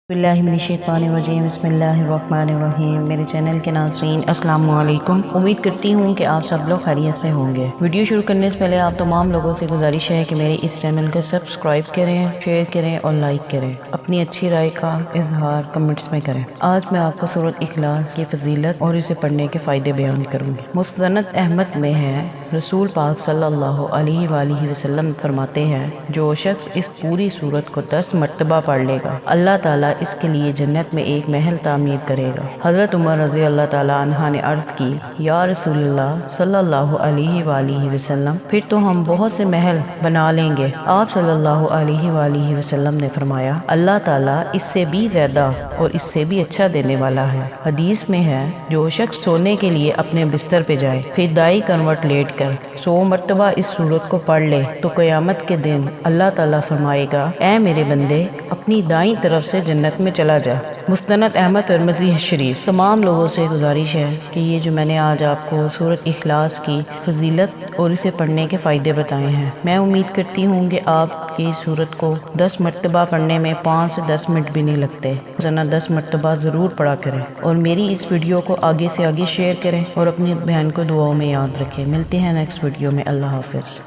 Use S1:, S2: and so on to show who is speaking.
S1: बिस्मिल्लाहिर्रहमानिर्रहीम बिस्मिल्लाहिर्रहमानिर्रहीम। मेरे चैनल के नाज़रीन अस्सलाम वालेकुम। उम्मीद करती हूँ कि आप सब लोग खैरियत से होंगे। वीडियो शुरू करने से पहले आप तमाम लोगों से गुजारिश है कि मेरे इस चैनल को सब्सक्राइब करें, शेयर करें और लाइक करें। अपनी अच्छी राय का इजहार कमेंट्स में करें। आज मैं आपको सूरत इखलास की फजीलत और इसे पढ़ने के फ़ायदे बयान करूँगी। मुस्नद अहमद में है, रसूल पाक सल्लल्लाहु अलैहि वसल्लम फरमाते हैं, जो शख्स इस पूरी सूरत को 10 मरतबा पढ़ लेगा, अल्लाह ताला इसके लिए जन्नत में एक महल तामीर करेगा। हज़रत उमर रज़ी अल्लाह ताला अन्हा ने अर्ज़ की, या रसूलल्लाह सल्लल्लाहु अलैहि वसल्लम, फिर तो हम बहुत से महल बना लेंगे। आप सल्लल्लाहु अलैहि वसल्लम ने फरमाया, अल्लाह ताला इससे भी ज़्यादा और इससे भी अच्छा देने वाला है। हदीस में है, जो शख्स सोने के लिए अपने बिस्तर पे जाए, फिर दाई करवट लेट कर 100 मरतबा इस सूरत को पढ़ ले, तो क़यामत के दिन अल्लाह ताला फरमाएगा, ऐ मेरे बंदे, अपनी दाईं तरफ से जन्नत में चला जा। मुस्नद अहमद तिरमिज़ी शरीफ। तमाम लोगों से गुजारिश है कि ये जो मैंने आज आपको सूरत इखलास की फजीलत और इसे पढ़ने के फ़ायदे बताए हैं, मैं उम्मीद करती हूँ कि आप इस सूरत को 10 मरतबा पढ़ने में 5 से 10 मिनट भी नहीं लगते। रोज़ाना 10 मरतबा ज़रूर पढ़ा करें और मेरी इस वीडियो को आगे से आगे शेयर करें और अपनी बहन को दुआओं में याद रखें। मिलते हैं नेक्स्ट वीडियो में। अल्लाह हाफ़िज़।